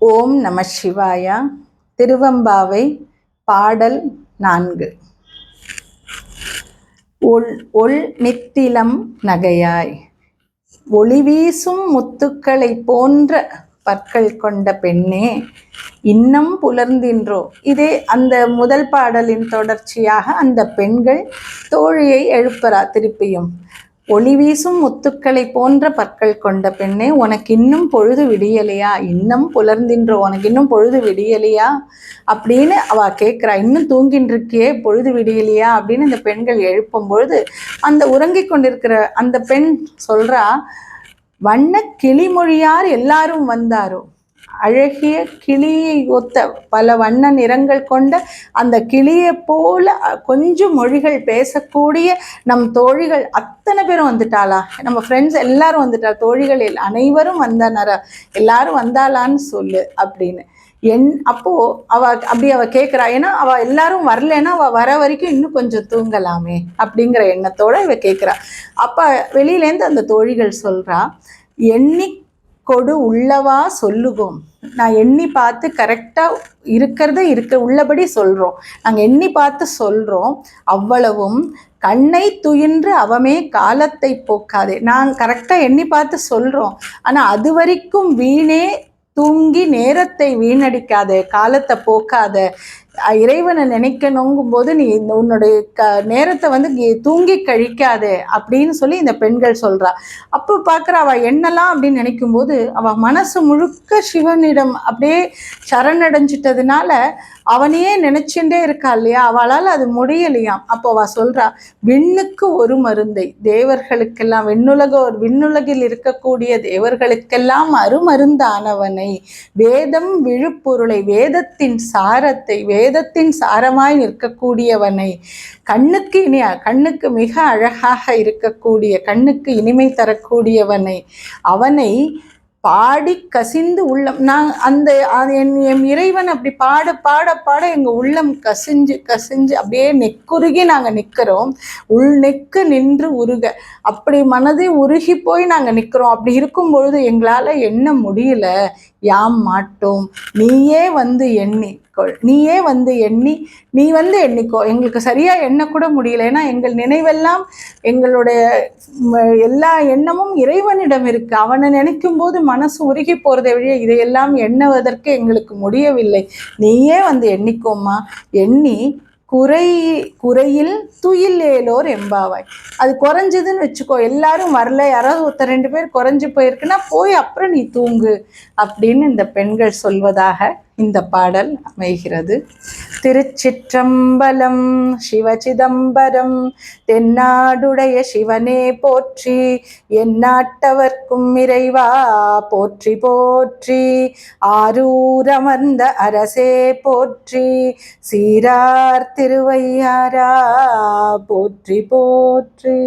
ஓம் நம சிவாயா. திருவம்பாவை பாடல் 4. ஒள் நித்திலம் நகையாய் ஒளிவீசும் முத்துக்களை போன்ற பற்கள் கொண்ட பெண்ணே, இன்னம் புலர்ந்தின்றோ. இதே அந்த முதல் பாடலின் தொடர்ச்சியாக அந்த பெண்கள் தோழியை எழுப்புறா. திருப்பியும் ஒளி வீசும் முத்துக்களை போன்ற பற்கள் கொண்ட பெண்ணே, உனக்கு இன்னும் பொழுது விடியலையா? இன்னும் புலர்ந்தின்றோ, உனக்கு இன்னும் பொழுது விடியலையா அப்படின்னு அவ கேட்குறா. இன்னும் தூங்கின்னு இருக்கியே, பொழுது விடியலையா அப்படின்னு இந்த பெண்கள் எழுப்பும் பொழுது அந்த உறங்கிக் கொண்டிருக்கிற அந்த பெண் சொல்றா, வண்ண கிளிமொழியார் எல்லாரும் வந்தாரோ. அழகிய கிளியை ஒத்த பல வண்ண நிறங்கள் கொண்ட அந்த கிளியை போல கொஞ்சம் மொழிகள் பேசக்கூடிய நம் தோழிகள் அத்தனை பேரும் வந்துட்டாளா? நம்ம ஃப்ரெண்ட்ஸ் எல்லாரும் வந்துட்டா, தோழிகள் அனைவரும் வந்தனரா, எல்லாரும் வந்தாளான்னு சொல்லு அப்படின்னு. அப்போ அவ கேட்குறா. ஏன்னா அவ எல்லாரும் வரலன்னா அவ வர வரைக்கும் இன்னும் கொஞ்சம் தூங்கலாமே அப்படிங்கிற எண்ணத்தோட இவ கேட்குறா. அப்ப வெளியிலேருந்து அந்த தோழிகள் சொல்றா, எண்ணி கொடு உள்ளவா சொல்லுவோம். நான் எண்ணி பார்த்து கரெக்டாக உள்ளபடி சொல்கிறோம். நாங்கள் எண்ணி பார்த்து சொல்கிறோம். அவ்வளவும் கண்ணை துயின்று அவமே காலத்தை போக்காதே. நாங்கள் கரெக்டாக எண்ணி பார்த்து சொல்கிறோம். ஆனால் அது வரைக்கும் வீணே தூங்கி நேரத்தை வீணடிக்காத, காலத்தை போக்காத. இறைவனை நினைக்கணுங்கும் போது நீ உன்னுடைய நேரத்தை தூங்கி கழிக்காத அப்படின்னு சொல்லி இந்த பெண்கள் சொல்றா. அப்போ பார்க்குற அவ என்னலாம் அப்படின்னு நினைக்கும் போது அவ மனசு முழுக்க சிவனிடம் அப்படியே சரணடைஞ்சிட்டதுனால அவனையே நினைச்சுட்டே இருக்கா இல்லையா? அவளால் அது முடியலையாம். அப்போ அவ சொல்றா, விண்ணுக்கு ஒரு மருந்தை தேவர்களுக்கெல்லாம், விண்ணுலகில் இருக்கக்கூடிய தேவர்களுக்கெல்லாம் அருமருந்தானவனை, வேதம் விழுப்பொருளை, வேதத்தின் சாரத்தை, வேதத்தின் சாரமாய் நிற்கக்கூடியவனை, கண்ணுக்கு மிக அழகாக இருக்கக்கூடிய, கண்ணுக்கு இனிமை தரக்கூடியவனை, அவனை பாடி கசிந்து உள்ளம், என் இறைவன் அப்படி பாட பாட பாட எங்கள் உள்ளம் கசிஞ்சு அப்படியே நெக்குருகி நாங்கள் நிற்கிறோம். உள் நெக்கு நின்று உருக, அப்படி மனதை உருகி போய் நாங்கள் நிற்கிறோம். அப்படி இருக்கும் பொழுது எங்களால் எண்ண முடியல, யாம் மாட்டோம். நீயே வந்து எண்ணிக்கொள், நீயே வந்து எண்ணிக்கோ. எங்களுக்கு சரியாக எண்ணக்கூட முடியல. ஏன்னா எங்கள் நினைவெல்லாம், எங்களுடைய எல்லா எண்ணமும் இறைவனிடம் இருக்கு. அவனை நினைக்கும் போது மனசு உருகி போகிறதை வழியே இதையெல்லாம் எண்ணுவதற்கு எங்களுக்கு முடியவில்லை. நீயே வந்து எண்ணிக்கோமா. எண்ணி குறையில் துயிலேலோர் எம்பாவாய். அது குறைஞ்சதுன்னு வச்சுக்கோ, எல்லாரும் வரல, யாராவது ஒருத்தர் 2 பேர் குறைஞ்சி போயிருக்குன்னா போய் அப்புறம் நீ தூங்கு அப்படின்னு இந்த பெண்கள் சொல்வதாக இந்த பாடல் அமைகிறது. திருச்சிற்றம்பலம். சிவசிதம்பரம். தென்னாடுடைய சிவனே போற்றி, எந்நாட்டவர்க்கும் இறைவா போற்றி போற்றி. ஆரூரமர்ந்த அரசே போற்றி, சீரார் திருவையாரா போற்றி போற்றி.